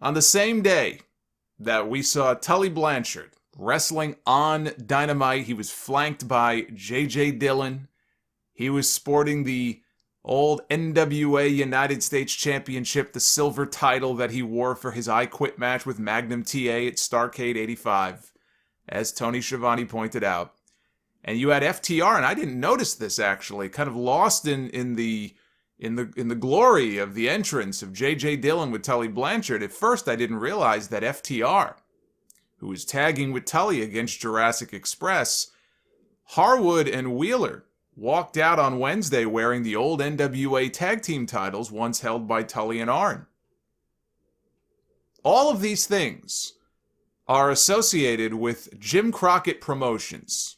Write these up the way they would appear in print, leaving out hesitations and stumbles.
On the same day that we saw Tully Blanchard wrestling on Dynamite, he was flanked by J.J. Dillon. He was sporting the old NWA United States Championship, the silver title that he wore for his I Quit match with Magnum TA at Starrcade 85, as Tony Schiavone pointed out. And you had FTR, and I didn't notice this actually, kind of lost in the glory of the entrance of J.J. Dillon with Tully Blanchard. At first, I didn't realize that FTR, who was tagging with Tully against Jurassic Express, Harwood and Wheeler walked out on Wednesday wearing the old NWA tag team titles once held by Tully and Arn. All of these things are associated with Jim Crockett Promotions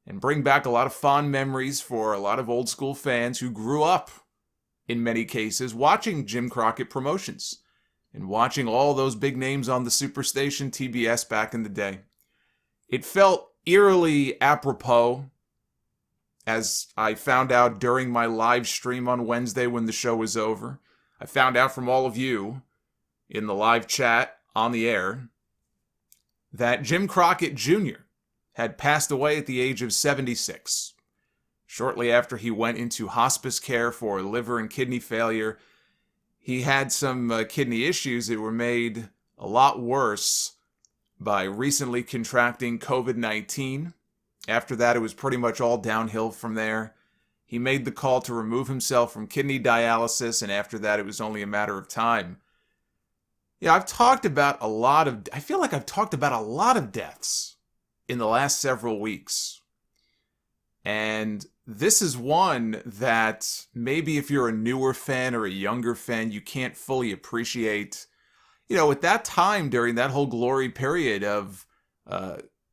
and bring back a lot of fond memories for a lot of old school fans who grew up, in many cases, watching Jim Crockett Promotions and watching all those big names on the Superstation TBS back in the day. It felt eerily apropos, as I found out during my live stream on Wednesday when the show was over. I found out from all of you in the live chat on the air that Jim Crockett Jr. had passed away at the age of 76. Shortly after he went into hospice care for liver and kidney failure, he had some kidney issues that were made a lot worse by recently contracting COVID-19. After that, it was pretty much all downhill from there. He made the call to remove himself from kidney dialysis, and after that, it was only a matter of time. Yeah, I feel like I've talked about a lot of deaths in the last several weeks. And this is one that maybe if you're a newer fan or a younger fan, you can't fully appreciate. At that time, during that whole glory period of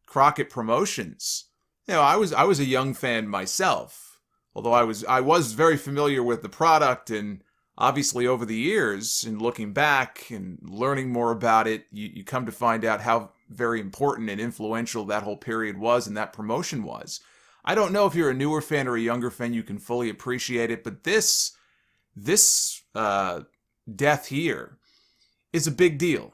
Crockett Promotions, I was a young fan myself, although I was very familiar with the product, and obviously over the years, and looking back and learning more about it, you come to find out how very important and influential that whole period was and that promotion was. I don't know if you're a newer fan or a younger fan, you can fully appreciate it, but this death here is a big deal.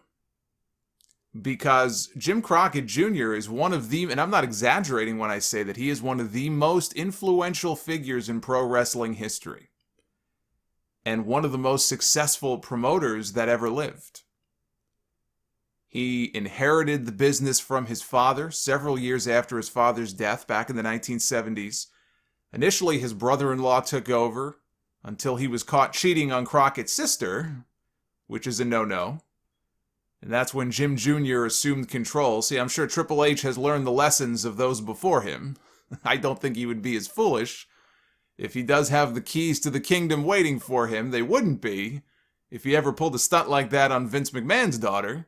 Because Jim Crockett Jr. is one of the, and I'm not exaggerating when I say that, he is one of the most influential figures in pro wrestling history. And one of the most successful promoters that ever lived. He inherited the business from his father several years after his father's death back in the 1970s. Initially, his brother-in-law took over until he was caught cheating on Crockett's sister, which is a no-no. And that's when Jim Jr. assumed control. See, I'm sure Triple H has learned the lessons of those before him. I don't think he would be as foolish. If he does have the keys to the kingdom waiting for him, they wouldn't be if he ever pulled a stunt like that on Vince McMahon's daughter.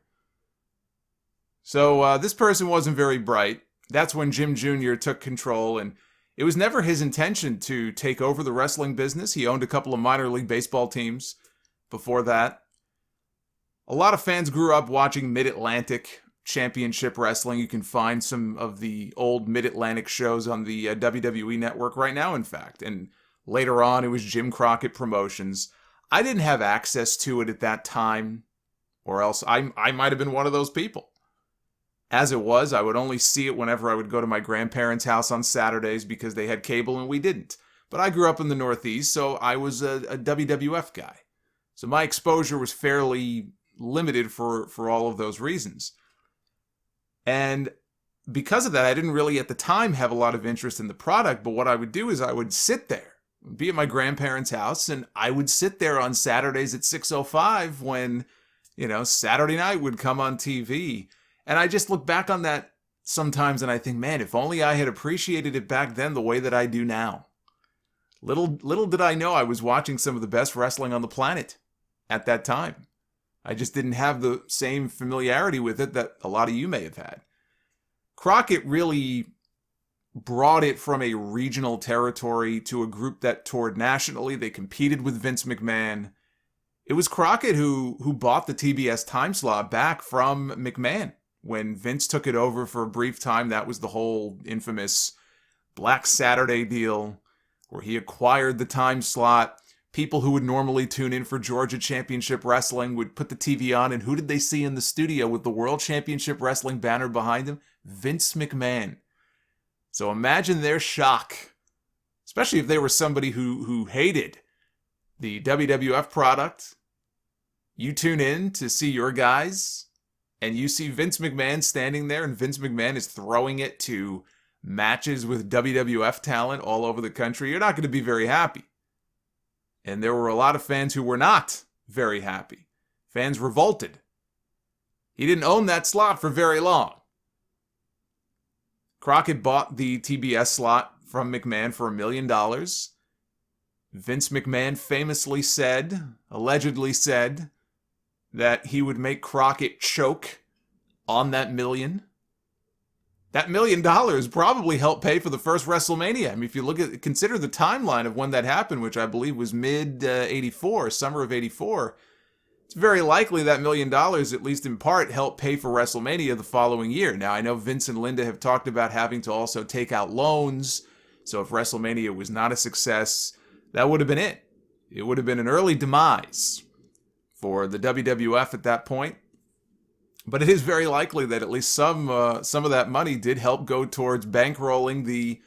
So this person wasn't very bright. That's when Jim Jr. took control, and it was never his intention to take over the wrestling business. He owned a couple of minor league baseball teams before that. A lot of fans grew up watching Mid-Atlantic Championship Wrestling. You can find some of the old Mid-Atlantic shows on the WWE Network right now, in fact. And later on, it was Jim Crockett Promotions. I didn't have access to it at that time, or else I might have been one of those people. As it was, I would only see it whenever I would go to my grandparents' house on Saturdays because they had cable and we didn't. But I grew up in the Northeast, so I was a WWF guy. So my exposure was fairly limited for all of those reasons. And because of that, I didn't really at the time have a lot of interest in the product, but what I would do is I would sit there, be at my grandparents' house, and I would sit there on Saturdays at 6:05 when, Saturday night would come on TV. And I just look back on that sometimes and I think, man, if only I had appreciated it back then the way that I do now. Little did I know I was watching some of the best wrestling on the planet at that time. I just didn't have the same familiarity with it that a lot of you may have had. Crockett really brought it from a regional territory to a group that toured nationally. They competed with Vince McMahon. It was Crockett who bought the TBS time slot back from McMahon. When Vince took it over for a brief time, that was the whole infamous Black Saturday deal, where he acquired the time slot, people who would normally tune in for Georgia Championship Wrestling would put the TV on, and who did they see in the studio with the World Championship Wrestling banner behind him? Vince McMahon. So imagine their shock, especially if they were somebody who hated the WWF product. You tune in to see your guys, and you see Vince McMahon standing there, and Vince McMahon is throwing it to matches with WWF talent all over the country. You're not going to be very happy. And there were a lot of fans who were not very happy. Fans revolted. He didn't own that slot for very long. Crockett bought the TBS slot from McMahon for $1 million. Vince McMahon famously said, allegedly said, that he would make Crockett choke on that million. That $1 million probably helped pay for the first WrestleMania. I mean, if you consider the timeline of when that happened, which I believe was mid-84, summer of 84, it's very likely that $1 million, at least in part, helped pay for WrestleMania the following year. Now, I know Vince and Linda have talked about having to also take out loans, so if WrestleMania was not a success, that would have been it. It would have been an early demise for the WWF at that point. But it is very likely that at least some of that money did help go towards bankrolling the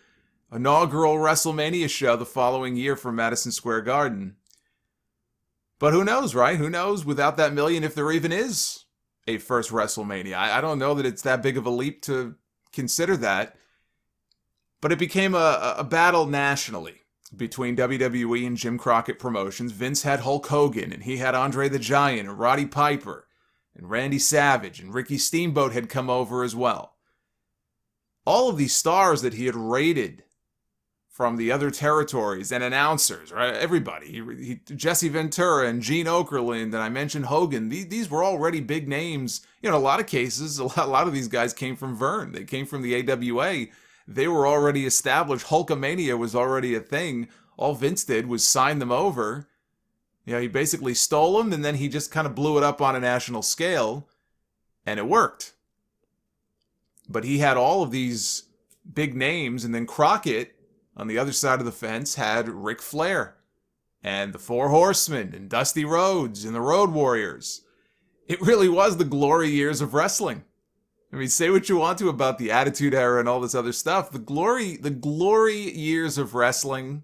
inaugural WrestleMania show the following year from Madison Square Garden. But who knows, right? Who knows without that $1 million if there even is a first WrestleMania. I don't know that it's that big of a leap to consider that. But it became a battle nationally between WWE and Jim Crockett Promotions. Vince had Hulk Hogan, and he had Andre the Giant and Roddy Piper. And Randy Savage and Ricky Steamboat had come over as well. All of these stars that he had raided from the other territories and announcers, right? Everybody. Jesse Ventura and Gene Okerlund, and I mentioned Hogan. These were already big names. You know, in a lot of cases, a lot of these guys came from Vern. They came from the AWA. They were already established. Hulkamania was already a thing. All Vince did was sign them over. You know, he basically stole them, and then he just kind of blew it up on a national scale, and it worked. But he had all of these big names, and then Crockett, on the other side of the fence, had Ric Flair, and the Four Horsemen, and Dusty Rhodes, and the Road Warriors. It really was the glory years of wrestling. I mean, say what you want to about the Attitude Era and all this other stuff. The glory years of wrestling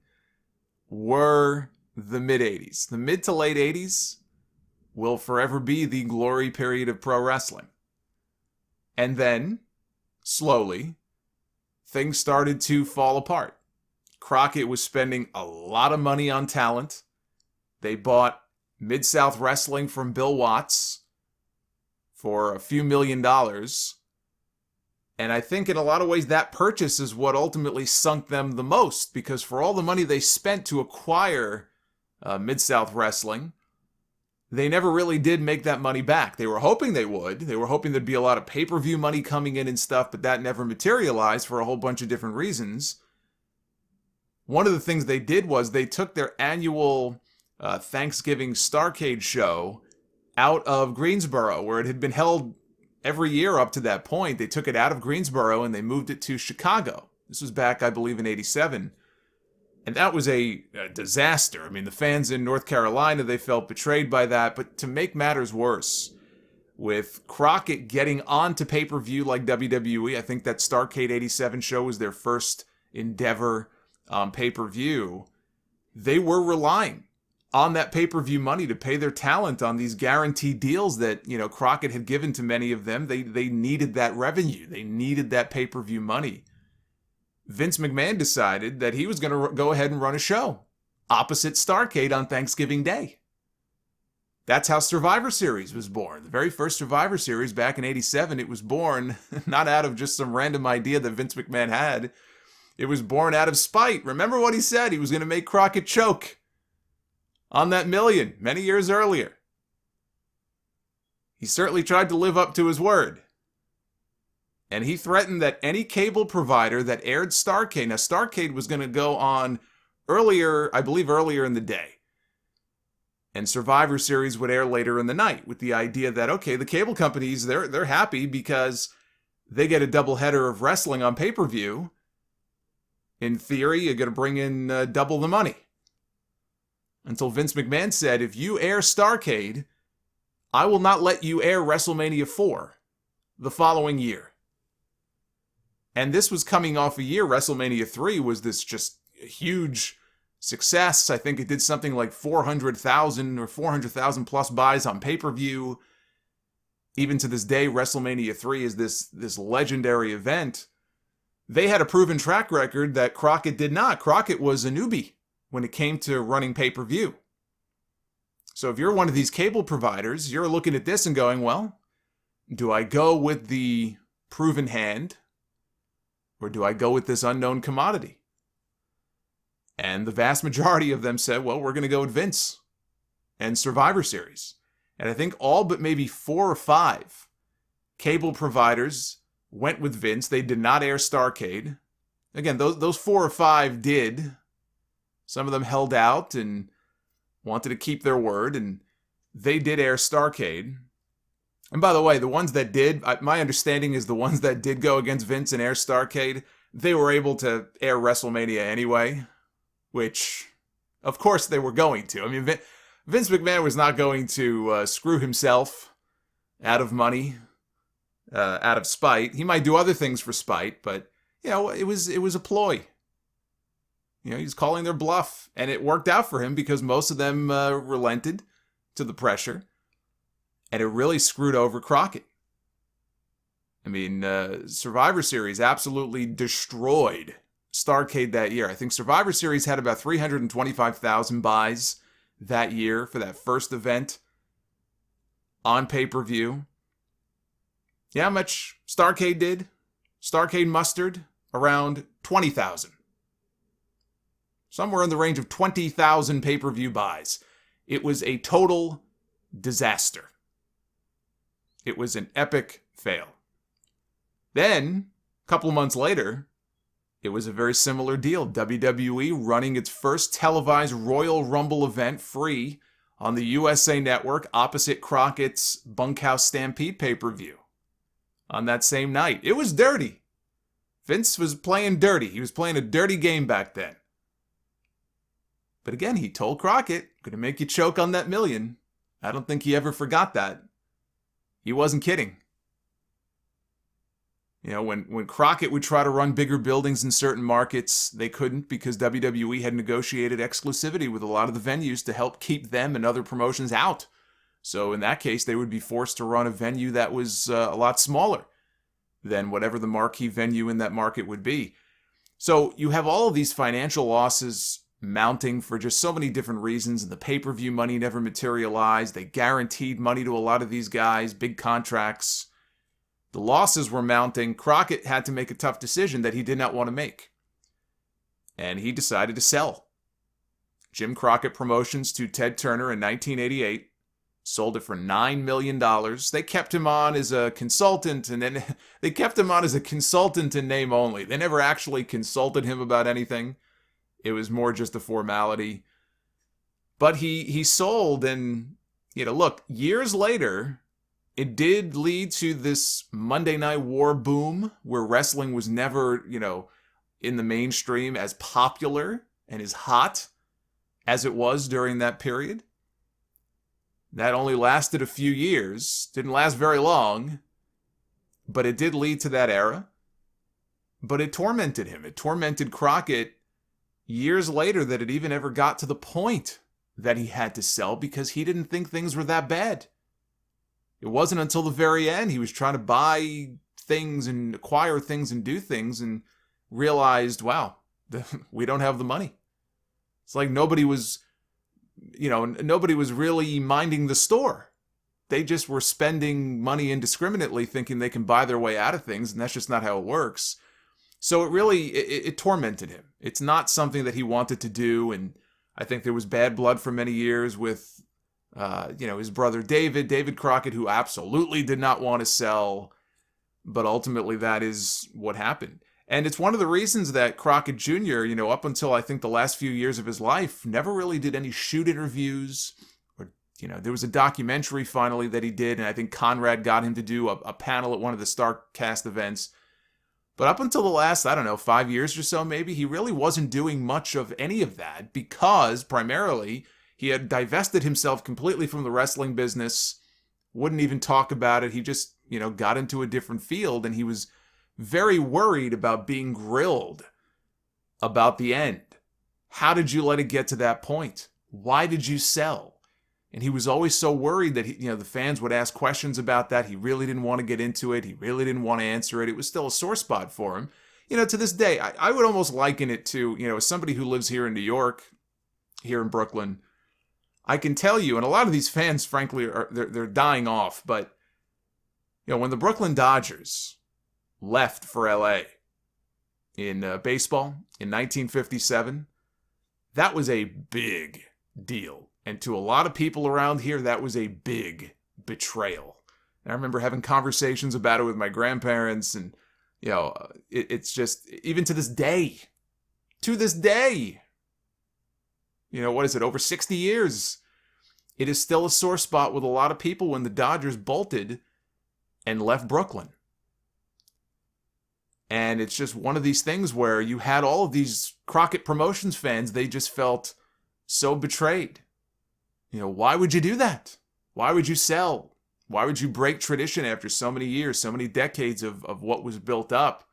were the mid-'80s. The mid to late 80s will forever be the glory period of pro wrestling. And then, slowly, things started to fall apart. Crockett was spending a lot of money on talent. They bought Mid-South Wrestling from Bill Watts for a few $1 million. And I think in a lot of ways that purchase is what ultimately sunk them the most, because for all the money they spent to acquire Mid-South Wrestling, they never really did make that money back. They were hoping they would. They were hoping there'd be a lot of pay-per-view money coming in and stuff, but that never materialized for a whole bunch of different reasons. One of the things they did was they took their annual Thanksgiving Starrcade show out of Greensboro, where it had been held every year up to that point. They took it out of Greensboro and they moved it to Chicago. This was back, I believe, in 87. And that was a disaster. I mean, the fans in North Carolina, they felt betrayed by that. But to make matters worse, with Crockett getting onto pay-per-view like WWE, I think that Starrcade 87 show was their first endeavor on pay-per-view, they were relying on that pay-per-view money to pay their talent on these guaranteed deals that, you know, Crockett had given to many of them. They needed that revenue. They needed that pay-per-view money. Vince McMahon decided that he was going to go ahead and run a show opposite Starrcade on Thanksgiving Day. That's how Survivor Series was born. The very first Survivor Series back in 87, it was born not out of just some random idea that Vince McMahon had. It was born out of spite. Remember what he said? He was going to make Crockett choke on that $1 million many years earlier. He certainly tried to live up to his word. And he threatened that any cable provider that aired Starrcade, now Starrcade was going to go on earlier, I believe earlier in the day. And Survivor Series would air later in the night with the idea that, okay, the cable companies, they're happy because they get a doubleheader of wrestling on pay-per-view. In theory, you're going to bring in double the money. until Vince McMahon said, if you air Starrcade, I will not let you air WrestleMania 4 the following year. And this was coming off a year, WrestleMania 3 was this just huge success. I think it did something like 400,000 or 400,000 plus buys on pay-per-view. Even to this day, WrestleMania 3 is this legendary event. They had a proven track record that Crockett did not. Crockett was a newbie when it came to running pay-per-view. So if you're one of these cable providers, you're looking at this and going, well, do I go with the proven hand or do I go with this unknown commodity? And the vast majority of them said, well, we're going to go with Vince and Survivor Series. And I think all but maybe 4 or 5 cable providers went with Vince. They did not air Starrcade. Again, those 4 or 5 did. Some of them held out and wanted to keep their word, and they did air Starrcade. And by the way, the ones that did, my understanding is the ones that did go against Vince and air Starrcade, they were able to air WrestleMania anyway, which, of course, they were going to. I mean, Vince McMahon was not going to screw himself out of money, out of spite. He might do other things for spite, but, it was a ploy. He's calling their bluff, and it worked out for him because most of them relented to the pressure, and it really screwed over Crockett. I mean, Survivor Series absolutely destroyed Starrcade that year. I think Survivor Series had about 325,000 buys that year for that first event on pay-per-view. You know how much Starrcade did? Starrcade mustered around 20,000. Somewhere in the range of 20,000 pay-per-view buys. It was a total disaster. It was an epic fail. Then, a couple of months later, it was a very similar deal. WWE running its first televised Royal Rumble event free on the USA Network opposite Crockett's Bunkhouse Stampede pay-per-view on that same night. It was dirty. Vince was playing dirty. He was playing a dirty game back then. But again, he told Crockett, gonna make you choke on that million. I don't think he ever forgot that. He wasn't kidding. When Crockett would try to run bigger buildings in certain markets, they couldn't because WWE had negotiated exclusivity with a lot of the venues to help keep them and other promotions out. So in that case, they would be forced to run a venue that was a lot smaller than whatever the marquee venue in that market would be. So you have all of these financial losses mounting for just so many different reasons, and the pay-per-view money never materialized. They guaranteed money to a lot of these guys, big contracts. The losses were mounting. Crockett had to make a tough decision that he did not want to make. And he decided to sell Jim Crockett Promotions to Ted Turner in 1988. Sold it for $9 million. They kept him on as a consultant, and then they kept him on as a consultant in name only. They never actually consulted him about anything. It was more just a formality. But he sold, and, look, years later, it did lead to this Monday Night War boom where wrestling was never, in the mainstream as popular and as hot as it was during that period. That only lasted a few years, didn't last very long, but it did lead to that era. But it tormented him. It tormented Crockett years later that it even ever got to the point that he had to sell because he didn't think things were that bad. It wasn't until the very end he was trying to buy things and acquire things and do things and realized, wow, we don't have the money. It's like nobody was really minding the store. They just were spending money indiscriminately thinking they can buy their way out of things, and that's just not how it works. So it tormented him. It's not something that he wanted to do, and I think there was bad blood for many years with his brother David Crockett, who absolutely did not want to sell, but ultimately that is what happened. And it's one of the reasons that Crockett Jr., up until I think the last few years of his life, never really did any shoot interviews. Or, there was a documentary finally that he did, and I think Conrad got him to do a panel at one of the StarCast events. But up until the last, 5 years or so maybe, he really wasn't doing much of any of that because, primarily, He had divested himself completely from the wrestling business, wouldn't even talk about it. He just, got into a different field, and he was very worried about being grilled about the end. How did you let it get to that point? Why did you sell? And he was always so worried that the fans would ask questions about that. He really didn't want to get into it. He really didn't want to answer it. It was still a sore spot for him. To this day, I would almost liken it to, as somebody who lives here in New York, here in Brooklyn, I can tell you, and a lot of these fans, frankly, they're dying off, but, when the Brooklyn Dodgers left for LA in baseball in 1957, that was a big deal. And to a lot of people around here, that was a big betrayal. And I remember having conversations about it with my grandparents, and, it's just, even to this day, what is it, over 60 years, it is still a sore spot with a lot of people when the Dodgers bolted and left Brooklyn. And it's just one of these things where you had all of these Crockett Promotions fans, they just felt so betrayed. Why would you do that? Why would you sell? Why would you break tradition after so many years, so many decades of what was built up?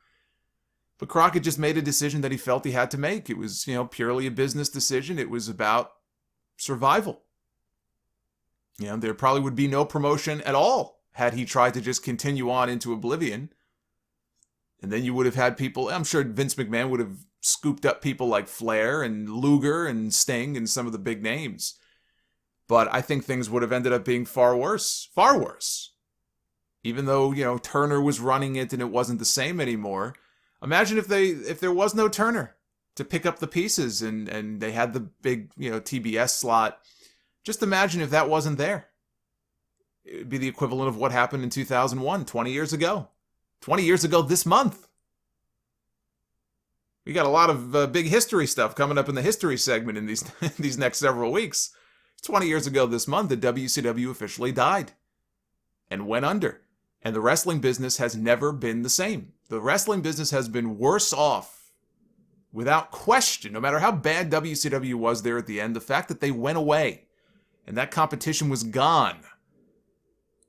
But Crockett just made a decision that he felt he had to make. It was, purely a business decision. It was about survival. There probably would be no promotion at all had he tried to just continue on into oblivion. And then you would have had people, I'm sure Vince McMahon would have scooped up people like Flair and Luger and Sting and some of the big names. But I think things would have ended up being far worse. Far worse. Even though, Turner was running it and it wasn't the same anymore. Imagine if there was no Turner to pick up the pieces and they had the big, TBS slot. Just imagine if that wasn't there. It would be the equivalent of what happened in 2001, 20 years ago. 20 years ago this month. We got a lot of big history stuff coming up in the history segment in these next several weeks. 20 years ago this month, the WCW officially died and went under. And the wrestling business has never been the same. The wrestling business has been worse off, without question, no matter how bad WCW was there at the end. The fact that they went away and that competition was gone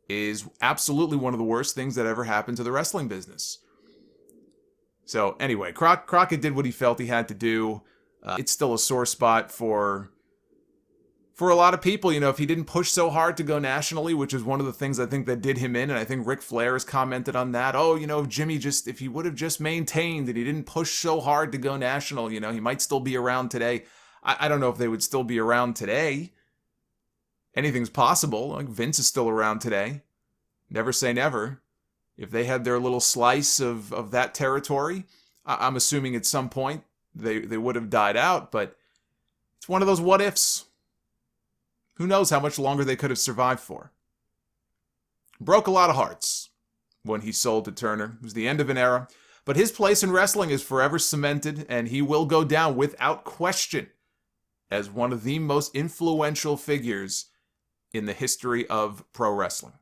is absolutely one of the worst things that ever happened to the wrestling business. So anyway, Crockett did what he felt he had to do. It's still a sore spot for a lot of people. If he didn't push so hard to go nationally, which is one of the things I think that did him in, and I think Ric Flair has commented on that. If he would have just maintained that he didn't push so hard to go national, he might still be around today. I don't know if they would still be around today. Anything's possible. Like Vince is still around today. Never say never. If they had their little slice of that territory, I'm assuming at some point they would have died out, but it's one of those what ifs. Who knows how much longer they could have survived for. Broke a lot of hearts when he sold to Turner. It was the end of an era, but his place in wrestling is forever cemented, and he will go down without question as one of the most influential figures in the history of pro wrestling.